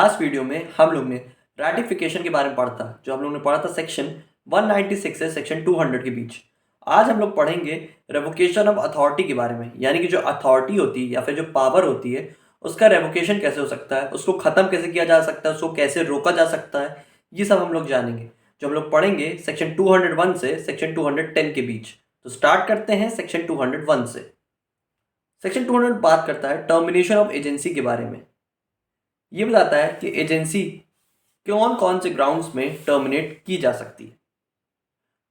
Last video में हम लोग ने रैटिफिकेशन के बारे में पढ़ा था, जो हम लोग ने पढ़ा था सेक्शन 196 से सेक्शन 200 के बीच। आज हम लोग पढ़ेंगे रेवोकेशन ऑफ अथॉरिटी के बारे में, यानी कि जो अथॉरिटी होती है या फिर जो पावर होती है उसका रेवोकेशन कैसे हो सकता है, उसको ख़त्म कैसे किया जा सकता है, उसको कैसे रोका जा सकता है, ये सब हम लोग जानेंगे, जो हम लोग पढ़ेंगे सेक्शन 201 से सेक्शन 210 के बीच। तो स्टार्ट करते हैं सेक्शन 201 से। सेक्शन 200 बात करता है टर्मिनेशन ऑफ एजेंसी के बारे में। ये बताता है कि एजेंसी कौन कौन से ग्राउंड्स में टर्मिनेट की जा सकती है।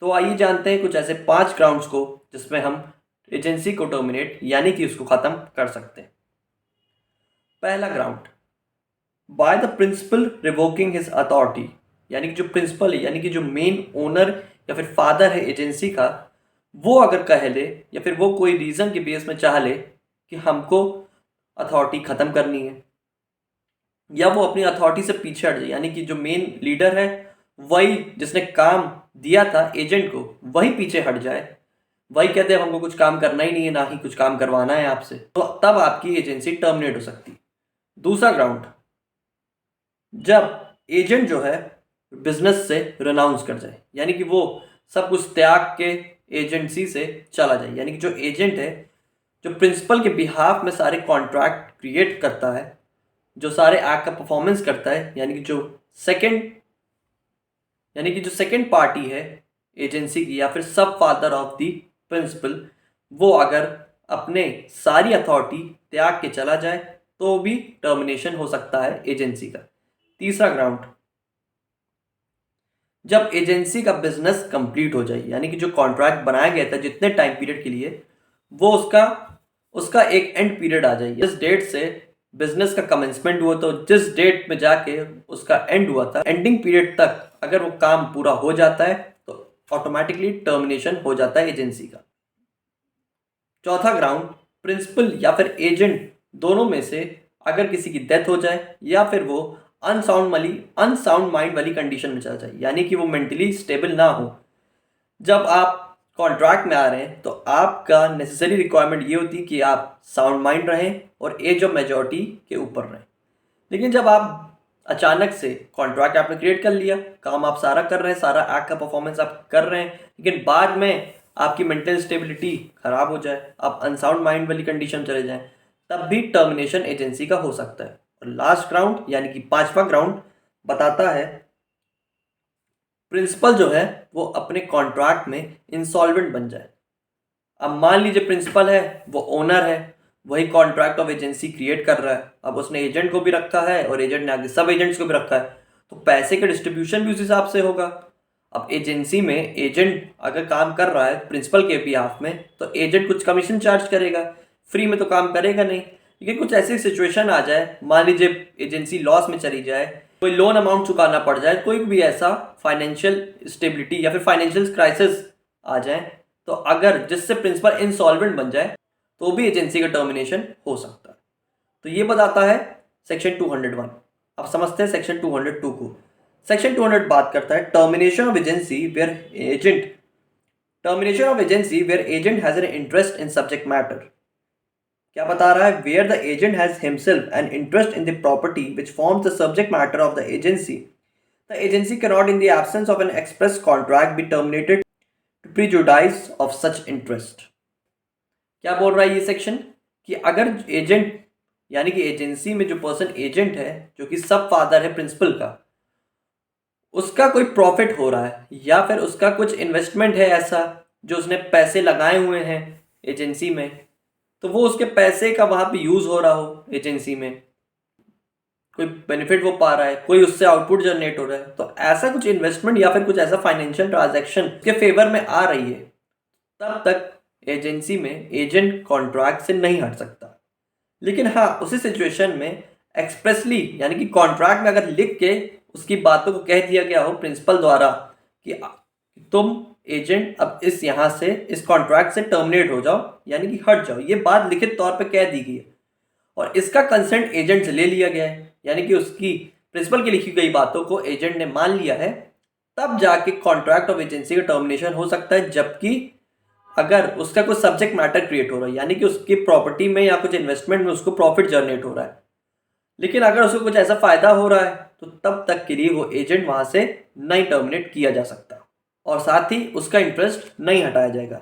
तो आइए जानते हैं कुछ ऐसे 5 ग्राउंड्स को जिसमें हम एजेंसी को टर्मिनेट यानी कि उसको ख़त्म कर सकते हैं। पहला ground, by the principal revoking his authority, यानी कि जो प्रिंसिपल है यानी कि जो मेन ओनर या फिर फादर है एजेंसी का, वो अगर कह ले या फिर वो कोई रीज़न के बेस में चाह ले कि हमको अथॉरिटी ख़त्म करनी है, या वो अपनी अथॉरिटी से पीछे हट जाए, यानी कि जो मेन लीडर है वही जिसने काम दिया था एजेंट को वही पीछे हट जाए, वही कहते हैं हमको कुछ काम करना ही नहीं है, ना ही कुछ काम करवाना है आपसे, तो तब आपकी एजेंसी टर्मिनेट हो सकती है। दूसरा ग्राउंड, जब एजेंट जो है बिजनेस से रिनाउंस कर जाए, यानी कि वो सब कुछ त्याग के एजेंसी से चला जाए, यानी कि जो एजेंट है जो प्रिंसिपल के बिहाफ में सारे कॉन्ट्रैक्ट क्रिएट करता है, जो सारे एक्ट का परफॉर्मेंस करता है, यानी कि जो सेकंड पार्टी है एजेंसी की या फिर सब फादर ऑफ द प्रिंसिपल, वो अगर अपने सारी अथॉरिटी त्याग के चला जाए तो भी टर्मिनेशन हो सकता है एजेंसी का। तीसरा ग्राउंड, जब एजेंसी का बिजनेस कंप्लीट हो जाए, यानी कि जो कॉन्ट्रैक्ट बनाया गया था जितने टाइम पीरियड के लिए, वो उसका एक एंड पीरियड आ जाए। इस डेट से बिजनेस का कमेंसमेंट हुआ तो जिस डेट में जाके उसका एंड हुआ था, एंडिंग पीरियड तक अगर वो काम पूरा हो जाता है तो ऑटोमेटिकली टर्मिनेशन हो जाता है एजेंसी का। चौथा ग्राउंड, प्रिंसिपल या फिर एजेंट दोनों में से अगर किसी की डेथ हो जाए या फिर वो अनसाउंड माइंड वाली कंडीशन में चला जाए, यानी कि वो मेंटली स्टेबल ना हो। जब आप कॉन्ट्रैक्ट में आ रहे हैं तो आपका नेसेसरी रिक्वायरमेंट ये होती है कि आप साउंड माइंड रहें और एज ऑफ मेजॉरिटी के ऊपर रहें। लेकिन जब आप अचानक से कॉन्ट्रैक्ट आपने क्रिएट कर लिया, काम आप सारा कर रहे हैं, सारा एक्ट का परफॉर्मेंस आप कर रहे हैं, लेकिन बाद में आपकी मेंटल स्टेबिलिटी खराब हो जाए, आप अनसाउंड माइंड वाली कंडीशन चले जाएं, तब भी टर्मिनेशन एजेंसी का हो सकता है। और लास्ट ग्राउंड यानी कि 5वां ग्राउंड बताता है प्रिंसिपल जो है वो अपने कॉन्ट्रैक्ट में इंसॉल्वेंट बन जाए। अब मान लीजिए प्रिंसिपल है वो ओनर है, वही कॉन्ट्रैक्ट ऑफ एजेंसी क्रिएट कर रहा है, अब उसने एजेंट को भी रखा है और एजेंट ने आगे सब एजेंट्स को भी रखा है, तो पैसे का डिस्ट्रीब्यूशन भी उस हिसाब से होगा। अब एजेंसी में एजेंट अगर काम कर रहा है प्रिंसिपल के बिहाफ में तो एजेंट कुछ कमीशन चार्ज करेगा, फ्री में तो काम करेगा नहीं। लेकिन कुछ ऐसी सिचुएशन आ जाए, मान लीजिए एजेंसी लॉस में चली जाए, कोई लोन अमाउंट चुकाना पड़ जाए, कोई भी ऐसा फाइनेंशियल स्टेबिलिटी या फिर फाइनेंशियल क्राइसिस आ जाए, तो अगर जिससे प्रिंसिपल इंसॉल्वेंट बन जाए तो भी एजेंसी का टर्मिनेशन हो सकता है। तो ये बताता है सेक्शन 201। अब समझते हैं सेक्शन 202 को। सेक्शन 200 बात करता है termination of agency where agent has an interest in subject matter. क्या बता रहा है? Where the agent has himself an interest in the property which forms the subject matter of the agency, the agency can not in the absence of an express contract be terminated to prejudice of such interest. क्या बोल रहा है ये section? कि अगर agent यानी कि agency में जो पर्सन एजेंट है, जो कि सब फादर है प्रिंसिपल का, उसका कोई प्रॉफिट हो रहा है या फिर उसका कुछ इन्वेस्टमेंट है ऐसा जो उसने पैसे लगाए हुए हैं एजेंसी में, तो वो उसके पैसे का वहाँ पे यूज़ हो रहा हो, एजेंसी में कोई बेनिफिट वो पा रहा है, कोई उससे आउटपुट जनरेट हो रहा है, तो ऐसा कुछ इन्वेस्टमेंट या फिर कुछ ऐसा फाइनेंशियल ट्रांजैक्शन के फेवर में आ रही है, तब तक एजेंसी में एजेंट कॉन्ट्रैक्ट से नहीं हट सकता। लेकिन हाँ, उसी सिचुएशन में एक्सप्रेसली यानी कि कॉन्ट्रैक्ट में अगर लिख के उसकी बातों को कह दिया गया हो प्रिंसिपल द्वारा कि तुम एजेंट अब यहाँ से इस कॉन्ट्रैक्ट से टर्मिनेट हो जाओ, यानी कि हट जाओ, ये बात लिखित तौर पे कह दी गई है और इसका कंसेंट एजेंट से ले लिया गया है, यानी कि उसकी प्रिंसिपल की लिखी गई बातों को एजेंट ने मान लिया है, तब जाके कॉन्ट्रैक्ट ऑफ एजेंसी का टर्मिनेशन हो सकता है। जबकि अगर उसका कुछ सब्जेक्ट मैटर क्रिएट हो रहा है, यानी कि उसकी प्रॉपर्टी में या कुछ इन्वेस्टमेंट में उसको प्रॉफिट जनरेट हो रहा है, लेकिन अगर उसको कुछ ऐसा फायदा हो रहा है तो तब तक के लिए वो एजेंट वहां से नहीं टर्मिनेट किया जा सकता और साथ ही उसका इंटरेस्ट नहीं हटाया जाएगा।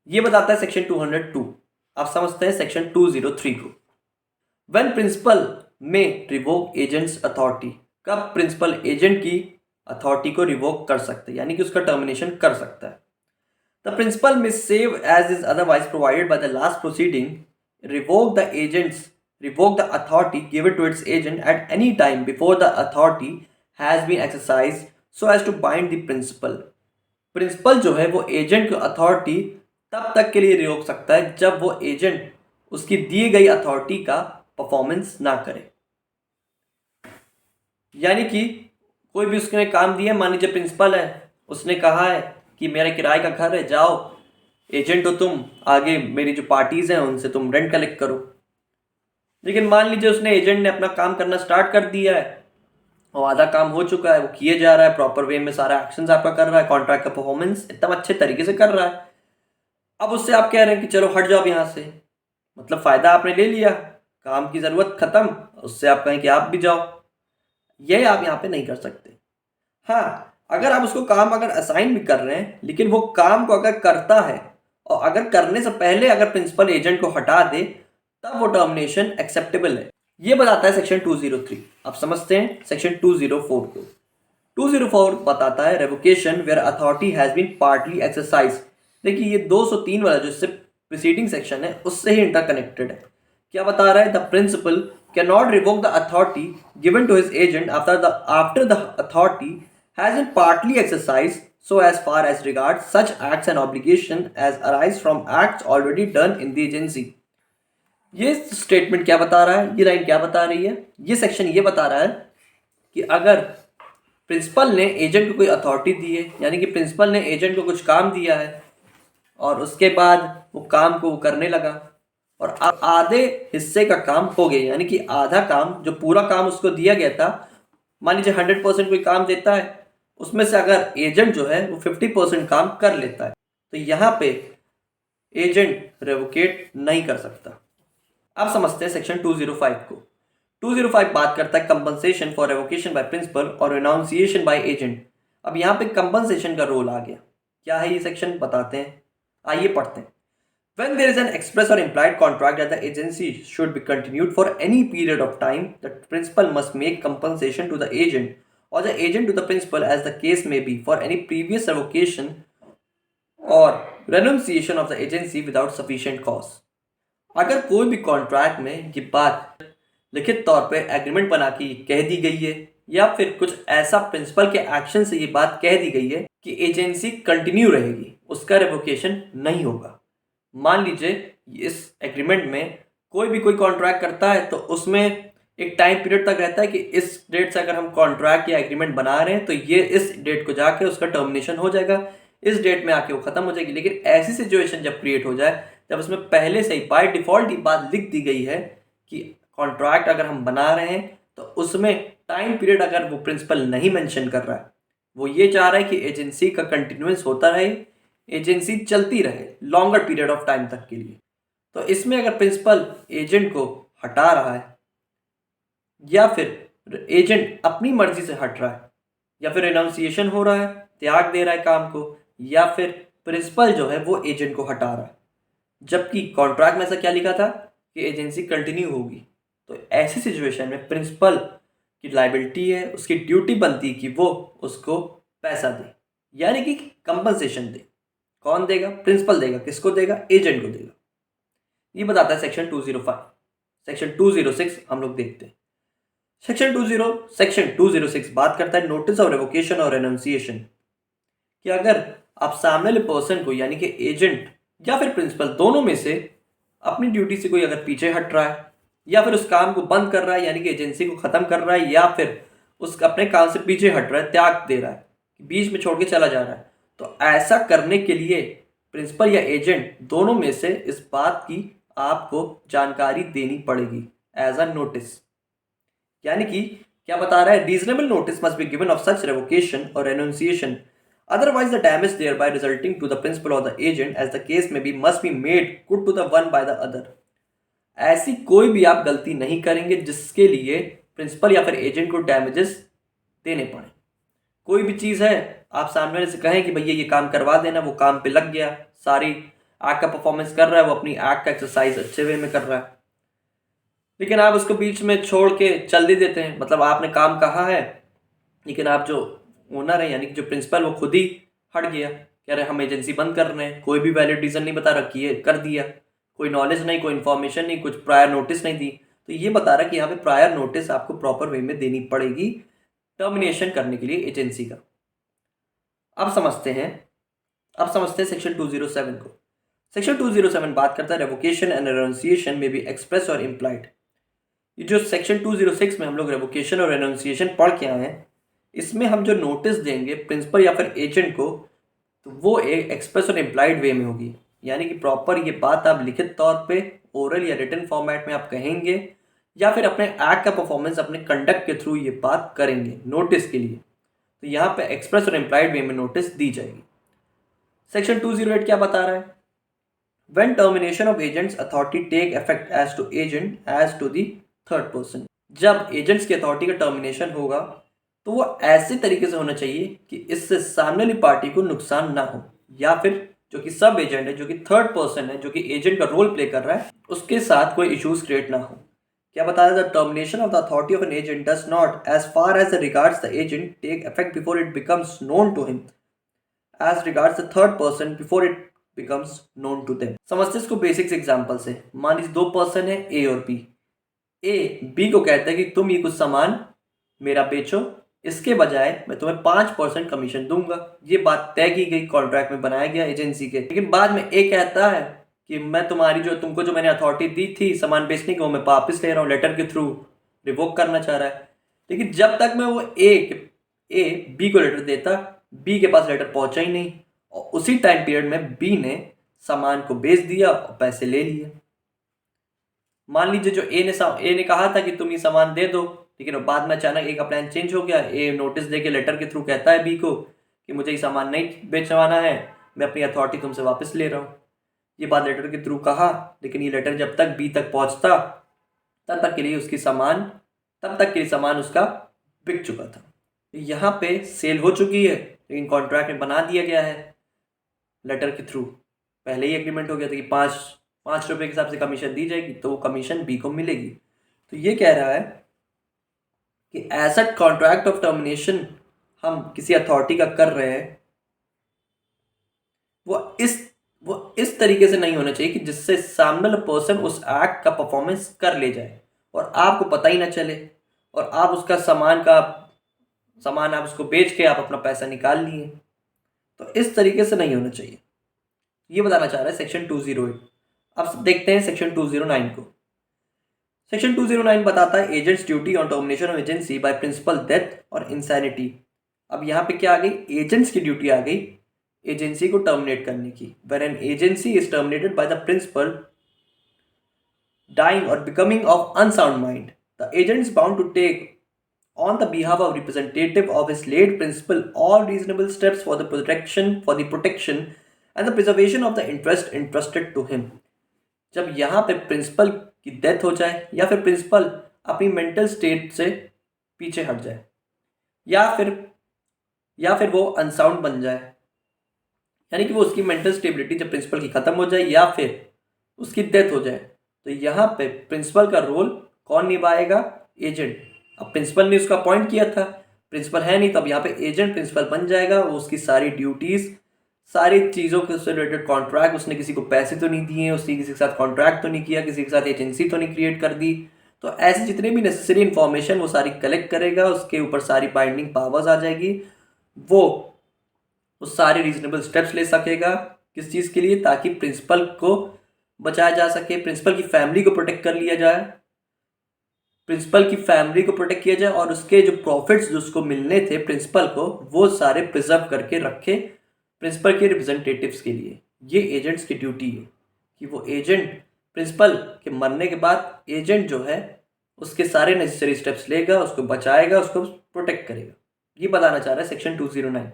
ये बताता है सेक्शन 202। आप समझते हैं सेक्शन 203 को। व्हेन प्रिंसिपल में रिवोक एजेंट्स अथॉरिटी, कब प्रिंसिपल एजेंट की अथॉरिटी को रिवोक कर सकते हैं यानी कि उसका टर्मिनेशन कर सकता है। The principal may save as is otherwise provided by the last proceeding, revoke the authority given to its agent at any time before the authority has been exercised so as to bind the principal। Principal जो है वो agent की authority तब तक के लिए रोक सकता है जब वो एजेंट उसकी दी गई अथॉरिटी का परफॉर्मेंस ना करे। यानी कि कोई भी उसने काम दिया, मान लीजिए प्रिंसिपल है, उसने कहा है कि मेरा किराए का घर है, जाओ एजेंट हो तुम, आगे मेरी जो पार्टीज हैं उनसे तुम रेंट कलेक्ट करो। लेकिन मान लीजिए उसने एजेंट ने अपना काम करना स्टार्ट कर दिया है और आधा काम हो चुका है, वो किए जा रहा है, प्रॉपर वे में सारा एक्शंस आपका कर रहा है, कॉन्ट्रैक्ट का परफॉर्मेंस एकदम अच्छे तरीके से कर रहा है। अब उससे आप कह रहे हैं कि चलो हट जाओ यहाँ से, मतलब फ़ायदा आपने ले लिया, काम की ज़रूरत ख़त्म, उससे आप कहें कि आप भी जाओ, ये आप यहाँ पे नहीं कर सकते। हाँ, अगर आप उसको काम अगर असाइन भी कर रहे हैं लेकिन वो काम को अगर करता है और अगर करने से पहले अगर प्रिंसिपल एजेंट को हटा दे तब वो टर्मिनेशन एक्सेप्टेबल है। ये बताता है सेक्शन 203। आप समझते हैं सेक्शन 204 को। 204 बताता है revocation where authority has been partly exercise. देखिए ये 203 वाला जो इससे प्रीसीडिंग सेक्शन है उससे ही इंटरकनेक्टेड है। क्या बता रहा है? The principal can not revoke the authority given to his agent after the authority has been partly exercise so as far as regards such acts and obligation as arise from acts already done in the agency। ये statement क्या बता रहा है, ये line क्या बता रही है? ये सेक्शन ये बता रहा है कि अगर प्रिंसिपल ने एजेंट को कोई अथॉरिटी दी है, यानी कि प्रिंसिपल ने एजेंट को कुछ काम दिया है और उसके बाद वो काम को वो करने लगा और आधे हिस्से का काम हो गया, यानी कि आधा काम, जो पूरा काम उसको दिया गया था, मान लीजिए 100% कोई काम देता है, उसमें से अगर एजेंट जो है वो 50% काम कर लेता है तो यहाँ पे एजेंट रेवोकेट नहीं कर सकता। अब समझते हैं सेक्शन 205 को। 205 बात करता है compensation for revocation by principal और रिनाउंसिएशन बाय एजेंट। अब यहाँ पे कंपनसेशन का रोल आ गया। क्या है ये सेक्शन, बताते हैं, आइए पढ़ते हैं। When there is an express or implied contract that the agency should be continued for any period of time, the principal must make compensation to the agent or the agent to the principal as the case may be for any previous revocation or renunciation of the agency without sufficient cause। अगर कोई भी contract में ये बात लिखित तौर पे agreement बना के कह दी गई है या फिर कुछ ऐसा प्रिंसिपल के एक्शन से ये बात कह दी गई है कि एजेंसी कंटिन्यू रहेगी, उसका रेवोकेशन नहीं होगा। मान लीजिए इस एग्रीमेंट में कोई भी कोई कॉन्ट्रैक्ट करता है तो उसमें एक टाइम पीरियड तक रहता है कि इस डेट से अगर हम कॉन्ट्रैक्ट या एग्रीमेंट बना रहे हैं तो ये इस डेट को जाके उसका टर्मिनेशन हो जाएगा, इस डेट में आके वो खत्म हो जाएगी। लेकिन ऐसी सिचुएशन जब क्रिएट हो जाए जब उसमें पहले से ही बाय डिफॉल्ट ही बात लिख दी गई है कि कॉन्ट्रैक्ट अगर हम बना रहे हैं तो उसमें टाइम पीरियड अगर वो प्रिंसिपल नहीं मेंशन कर रहा है, वो ये चाह रहा है कि एजेंसी का कंटिन्यूएंस होता रहे, एजेंसी चलती रहे लॉन्गर पीरियड ऑफ टाइम तक के लिए, तो इसमें अगर प्रिंसिपल एजेंट को हटा रहा है या फिर एजेंट अपनी मर्जी से हट रहा है या फिर रिनाउंसिएशन हो रहा है, त्याग दे रहा है काम को, या फिर प्रिंसिपल जो है वो एजेंट को हटा रहा है, जबकि कॉन्ट्रैक्ट में ऐसा क्या लिखा था कि एजेंसी कंटिन्यू होगी, तो ऐसी सिचुएशन में प्रिंसिपल की लायबिलिटी है, उसकी ड्यूटी बनती है कि वो उसको पैसा दे, यानी कि कंपनसेशन दे। कौन देगा? प्रिंसिपल देगा। किसको देगा? एजेंट को देगा। ये बताता है सेक्शन 205। सेक्शन 206 हम लोग देखते हैं। सेक्शन 206 बात करता है नोटिस ऑफ रेवोकेशन और रेनउंसिएशन, कि अगर आप सामने वाले पर्सन को यानी कि एजेंट या फिर प्रिंसिपल दोनों में से अपनी ड्यूटी से कोई अगर पीछे हट रहा है या फिर उस काम को बंद कर रहा है यानी कि एजेंसी को खत्म कर रहा है या फिर उस अपने काम से पीछे हट रहा है, त्याग दे रहा है, बीच में छोड़ के चला जा रहा है, तो ऐसा करने के लिए प्रिंसिपल या एजेंट दोनों में से इस बात की आपको जानकारी देनी पड़ेगी एज अ नोटिस। यानी कि क्या बता रहा है? Reasonable notice must be given of such revocation और रेनउंसिएशन, otherwise the damage thereby resulting to the principal or the agent as the case may be must be made good to the one by the other। ऐसी कोई भी आप गलती नहीं करेंगे जिसके लिए प्रिंसिपल या फिर एजेंट को डैमेजेस देने पड़े। कोई भी चीज़ है, आप सामने वाले से कहें कि भैया ये काम करवा देना, वो काम पे लग गया, सारी एक्ट का परफॉर्मेंस कर रहा है, वो अपनी एक्ट का एक्सरसाइज अच्छे वे में कर रहा है, लेकिन आप उसको बीच में छोड़ के चल दे देते हैं। मतलब आपने काम कहा है, लेकिन आप जो ओनर है यानी कि जो प्रिंसिपल, वो खुद ही हट गया, कह रहे हम एजेंसी बंद कर रहे हैं, कोई भी वैलिड रीज़न नहीं बता रखी है, कर दिया, कोई नॉलेज नहीं, कोई इन्फॉर्मेशन नहीं, कुछ प्रायर नोटिस नहीं दी। तो ये बता रहा है कि यहाँ पे प्रायर नोटिस आपको प्रॉपर वे में देनी पड़ेगी टर्मिनेशन करने के लिए एजेंसी का। अब समझते हैं सेक्शन 207 को। सेक्शन 207 बात करता है रेवोकेशन एंड रेनुंसिएशन में भी एक्सप्रेस और इम्प्लाइड। ये जो सेक्शन 206 में हम लोग रेवोकेशन और रेनुंसिएशन पढ़ के आए हैं, इसमें हम जो नोटिस देंगे प्रिंसिपल या फिर एजेंट को, तो वो एक एक्सप्रेस और इम्प्लाइड वे में होगी, यानी कि प्रॉपर ये बात आप लिखित तौर पे ओरल या रिटन फॉर्मेट में आप कहेंगे, या फिर अपने एक्ट का परफॉर्मेंस अपने कंडक्ट के थ्रू ये बात करेंगे नोटिस के लिए। तो यहाँ पे एक्सप्रेस और इम्प्लाइड वे में नोटिस दी जाएगी। सेक्शन 208 क्या बता रहा है? When termination of agent's authority take effect as to agent as to the third person, जब एजेंट्स की अथॉरिटी का टर्मिनेशन होगा तो वो ऐसे तरीके से होना चाहिए कि इससे सामने वाली पार्टी को नुकसान ना हो, या फिर जो कि सब एजेंट है, जो कि थर्ड पर्सन है, जो कि एजेंट का रोल प्ले कर रहा है, उसके साथ कोई इश्यूज क्रिएट ना हो। क्या बताया? The termination of the authority of an agent does not as far as regards the agent take effect before it becomes known to him as regards the third person before it becomes known to them. समझते इसको basics example से। मान लीजिए दो person है, ए और B. A B को कहता है कि तुम ये कुछ सामान मेरा बेचो, इसके बजाय मैं तुम्हें 5% कमीशन दूंगा। ये बात तय की गई, कॉन्ट्रैक्ट में बनाया गया एजेंसी के। लेकिन बाद में ए कहता है कि मैं तुम्हारी तुमको जो मैंने अथॉरिटी दी थी सामान बेचने की, वो मैं वापस ले रहा हूँ, लेटर के थ्रू रिवोक करना चाह रहा है। लेकिन जब तक मैं वो ए बी को लेटर देता, बी के पास लेटर पहुंचा ही नहीं, और उसी टाइम पीरियड में बी ने सामान को बेच दिया और पैसे ले लिए। मान लीजिए जो ए ने कहा था कि तुम ये सामान दे दो, लेकिन बाद में अचानक ए का प्लान चेंज हो गया। ए नोटिस देके लेटर के थ्रू कहता है बी को कि मुझे ये सामान नहीं बेचवाना है, मैं अपनी अथॉरिटी तुमसे वापस ले रहा हूँ। ये बात लेटर के थ्रू कहा, लेकिन ये लेटर जब तक बी तक पहुँचता तब तक के लिए सामान उसका बिक चुका था। यहाँ पे सेल हो चुकी है, लेकिन कॉन्ट्रैक्ट में बना दिया गया है लेटर के थ्रू, पहले ही एग्रीमेंट हो गया था कि पाँच रुपये के हिसाब से कमीशन दी जाएगी, तो वो कमीशन बी को मिलेगी। तो ये कह रहा है कि एसेट कॉन्ट्रैक्ट ऑफ टर्मिनेशन हम किसी अथॉरिटी का कर रहे हैं, वो इस तरीके से नहीं होना चाहिए कि जिससे सामने वाला पर्सन उस एक्ट का परफॉर्मेंस कर ले जाए और आपको पता ही ना चले, और आप उसका सामान आप उसको बेच के आप अपना पैसा निकाल लिए। तो इस तरीके से नहीं होना चाहिए, ये बताना चाह रहा है सेक्शन 208। अब देखते हैं सेक्शन 209 को। सेक्शन 209 बताता है agent's duty on termination of agency by principal death और इंसैनिटी। अब यहाँ पे क्या आ गई? एजेंट्स की ड्यूटी आ गई एजेंसी को टर्मिनेट करने की। Where an agency is terminated by the principal dying or becoming of unsound mind, the agent is bound to take on the behalf of representative of his late principal all reasonable steps for the protection and the preservation of the interest entrusted to him। जब यहाँ पे principal की death हो जाए, या फिर principal अपनी mental state से पीछे हट जाए, या फिर वो अनसाउंड बन जाए, यानी कि वो उसकी मेंटल स्टेबिलिटी जब प्रिंसिपल की खत्म हो जाए या फिर उसकी डेथ हो जाए, तो यहाँ पे प्रिंसिपल का रोल कौन निभाएगा? एजेंट। अब प्रिंसिपल ने उसका अपॉइंट किया था, प्रिंसिपल है नहीं, तो अब यहाँ पे एजेंट प्रिंसिपल बन जाएगा। वो उसकी सारी ड्यूटीज, सारी चीज़ों के रिलेटेड कॉन्ट्रैक्ट, उसने किसी को पैसे तो नहीं दिए, उसने किसी के साथ कॉन्ट्रैक्ट तो नहीं किया, किसी के साथ एजेंसी तो नहीं क्रिएट कर दी, तो ऐसे जितने भी नेसेसरी इन्फॉर्मेशन वो सारी कलेक्ट करेगा, उसके ऊपर सारी बाइंडिंग पावर्स आ जाएगी। वो सारे रीजनेबल स्टेप्स ले सकेगा। किस चीज़ के लिए? ताकि प्रिंसिपल को बचाया जा सके, प्रिंसिपल की फैमिली को प्रोटेक्ट कर लिया जाए, प्रिंसिपल की फैमिली को प्रोटेक्ट किया जाए, और उसके जो प्रॉफिट्स जो उसको मिलने थे प्रिंसिपल को, वो सारे प्रिजर्व करके रखे प्रिंसिपल के रिप्रेजेंटेटिव्स के लिए। ये एजेंट्स की ड्यूटी है कि वो एजेंट प्रिंसिपल के मरने के बाद एजेंट जो है उसके सारे नेसेसरी स्टेप्स लेगा, उसको बचाएगा, उसको प्रोटेक्ट करेगा। ये बताना चाह रहा है सेक्शन 209।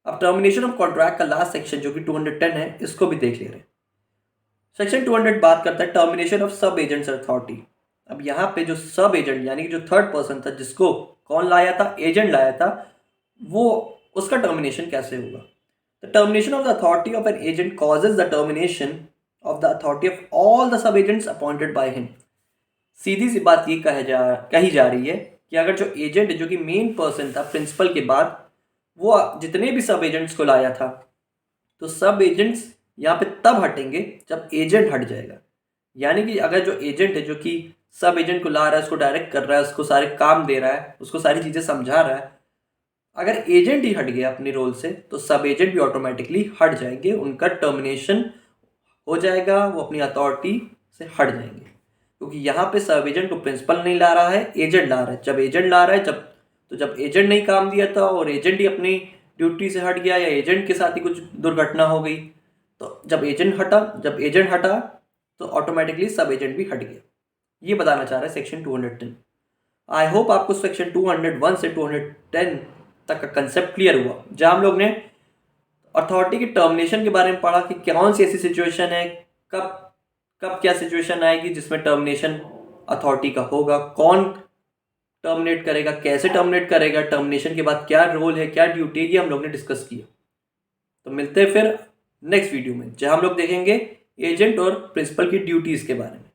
अब टर्मिनेशन ऑफ कॉन्ट्रैक्ट का लास्ट सेक्शन जो कि 210 है, इसको भी देख ले रहे हैं। सेक्शन 200 बात करता है टर्मिनेशन ऑफ सब एजेंट्स अथॉरिटी। अब यहाँ पे जो सब एजेंट यानी कि जो थर्ड पर्सन था जिसको कौन लाया था, एजेंट लाया था, वो उसका टर्मिनेशन कैसे होगा। The termination of the authority of an agent causes the termination of the authority of all the sub agents appointed by him. सीधी सी बात ये कही जा रही है कि अगर जो एजेंट जो कि मेन पर्सन था प्रिंसिपल के बाद, वो जितने भी सब एजेंट्स को लाया था, तो सब एजेंट्स यहाँ पे तब हटेंगे जब एजेंट हट जाएगा। यानी कि अगर जो एजेंट है जो कि सब एजेंट को ला रहा है, उसको डायरेक्ट कर रहा है, उसको सारे काम दे रहा है, उसको सारी चीज़ें समझा रहा है, अगर एजेंट ही हट गया अपने रोल से तो सब एजेंट भी ऑटोमेटिकली हट जाएंगे, उनका टर्मिनेशन हो जाएगा, वो अपनी अथॉरिटी से हट जाएंगे। क्योंकि यहाँ पे सब एजेंट को प्रिंसिपल नहीं ला रहा है, एजेंट ला रहा है। जब एजेंट ला रहा है जब एजेंट नहीं काम दिया था और एजेंट ही अपनी ड्यूटी से हट गया या एजेंट के साथ ही कुछ दुर्घटना हो गई, तो जब एजेंट हटा तो ऑटोमेटिकली सब एजेंट भी हट गया। ये बताना चाह रहा है सेक्शन 210। आई होप आपको सेक्शन 201 से 210 तक का कंसेप्ट क्लियर हुआ, जहां हम लोग ने अथॉरिटी के टर्मिनेशन के बारे में पढ़ा कि कौन सी ऐसी सिचुएशन है, कब कब क्या सिचुएशन आएगी जिसमें टर्मिनेशन अथॉरिटी का होगा, कौन टर्मिनेट करेगा, कैसे टर्मिनेट करेगा, टर्मिनेशन के बाद क्या रोल है, क्या ड्यूटी है, ये हम लोग ने डिस्कस किया। तो मिलते हैं फिर नेक्स्ट वीडियो में, जहां हम लोग देखेंगे एजेंट और प्रिंसिपल की ड्यूटीज के बारे में।